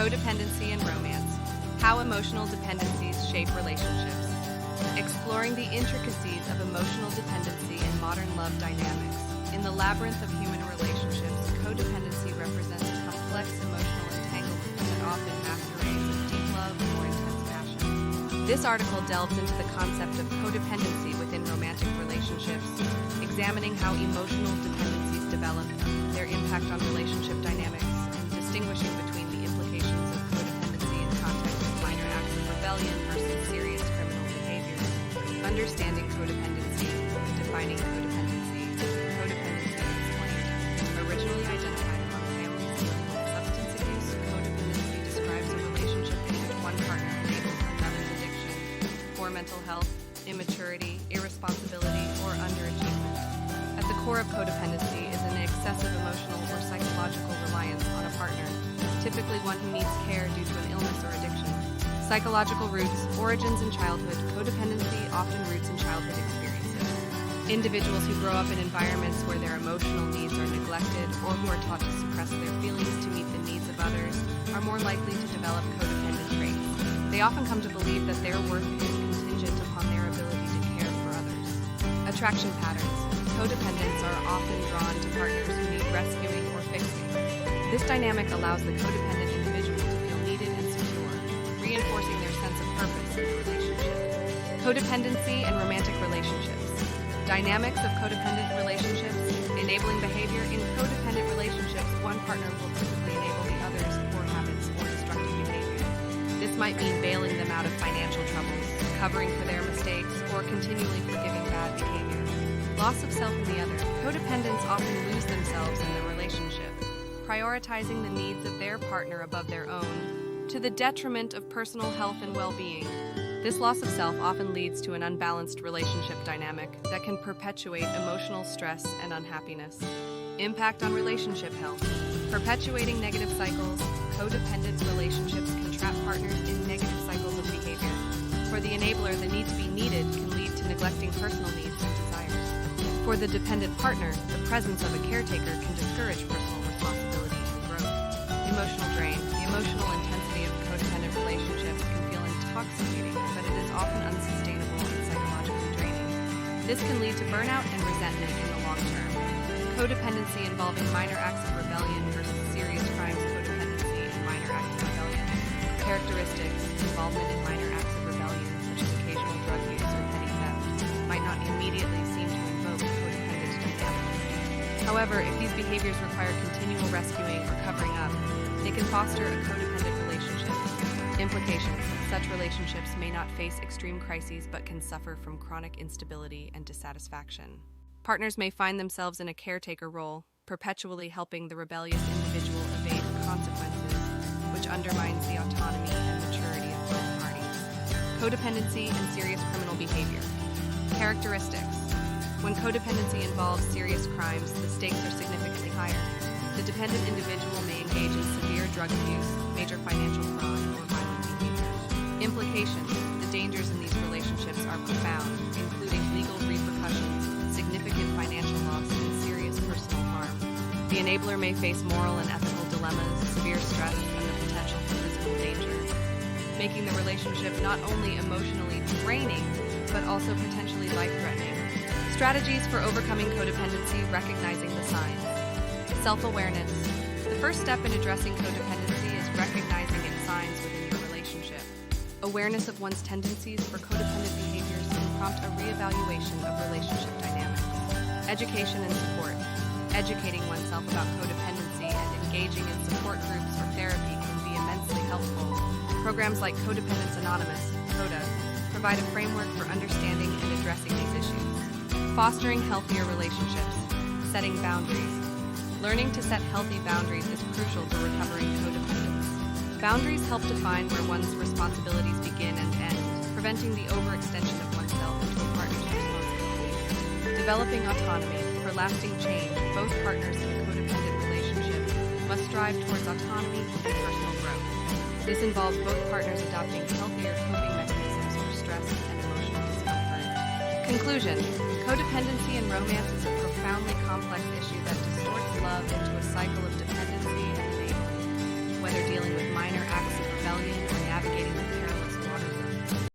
Codependency and romance. How emotional dependencies shape relationships. Exploring the intricacies of emotional dependency in modern love dynamics. In the labyrinth of human relationships, codependency represents a complex emotional entanglement that often masquerades as deep love or intense passion. This article delves into the concept of codependency within romantic relationships, examining how emotional dependencies develop, their impact on relationship dynamics, and distinguishing between the implications of codependency in context of minor acts of rebellion versus serious criminal behavior. Understanding codependency, defining codependency. Codependency explained. Originally identified among families dealing with substance abuse, codependency describes a relationship in which one partner enables another's addiction, poor mental health, immaturity, irresponsibility, or underachievement. At the core of codependency is an excessive emotional or psychological reliance on a partner, typically one who needs care due to an illness or addiction. Psychological roots, origins in childhood. Codependency often roots in childhood experiences. Individuals who grow up in environments where their emotional needs are neglected or who are taught to suppress their feelings to meet the needs of others are more likely to develop codependent traits. They often come to believe that their worth is contingent upon their ability to care for others. Attraction patterns. Codependents are often drawn to partners who need rescuing or fixing. This dynamic allows the codependent individual to feel needed and secure, reinforcing their sense of purpose in the relationship. Codependency and romantic relationships. Dynamics of codependent relationships. Enabling behavior. In codependent relationships, one partner will typically enable the other's poor habits or destructive behavior. This might mean bailing them out of financial troubles, covering for their mistakes, or continually forgiving bad behavior. Loss of self in the other. Codependents often lose themselves in the relationship, prioritizing the needs of their partner above their own, to the detriment of personal health and well-being. This loss of self often leads to an unbalanced relationship dynamic that can perpetuate emotional stress and unhappiness. Impact on relationship health. Perpetuating negative cycles. Codependent relationships can trap partners in negative cycles of behavior. For the enabler, the need to be needed can lead to neglecting personal needs and desires. For the dependent partner, the presence of a caretaker can discourage personal responsibility and growth. Emotional drain. The emotional intensity of codependent relationships can feel intoxicating, but it is often unsustainable and psychologically draining. This can lead to burnout and resentment in the long term. Codependency involving minor acts of rebellion versus serious crimes. Codependency and minor acts of rebellion. Characteristics. Involvement in minor acts of rebellion, such as occasional drug use or petty theft, might not immediately seem to invoke codependent dynamics. However, if these behaviors require continual rescuing or covering up, they can foster a codependent relationship. Implications. Such relationships may not face extreme crises but can suffer from chronic instability and dissatisfaction. Partners may find themselves in a caretaker role, perpetually helping the rebellious individual evade consequences, which undermines the autonomy and maturity of both parties. Codependency and serious criminal behavior. Characteristics. When codependency involves serious crimes, the stakes are significantly higher. The dependent individual may engage in severe drug abuse, major financial fraud, or violent behavior. Implications. The dangers in these relationships are profound, including legal repercussions, significant financial loss, and serious personal harm. The enabler may face moral and ethical dilemmas, severe stress, and the potential for physical danger, making the relationship not only emotionally draining, but also potentially life-threatening. Strategies for overcoming codependency. Recognizing the signs. Self-awareness. The first step in addressing codependency is recognizing its signs within your relationship. Awareness of one's tendencies for codependent behaviors can prompt a reevaluation of relationship dynamics. Education and support. Educating oneself about codependency and engaging in support groups or therapy can be immensely helpful. Programs like Codependence Anonymous, CODA, provide a framework for understanding and addressing these issues. Fostering healthier relationships. Setting boundaries. Learning to set healthy boundaries is crucial for recovering codependence. Boundaries help define where one's responsibilities begin and end, preventing the overextension of oneself into a partner's responsibilities. Developing autonomy. For lasting change, both partners in a codependent relationship must strive towards autonomy and personal growth. This involves both partners adopting healthier coping mechanisms for stress and emotional discomfort. Conclusion. Codependency and romance is a profoundly complex issue that distorts love into a cycle of dependency and enabling. Whether dealing with minor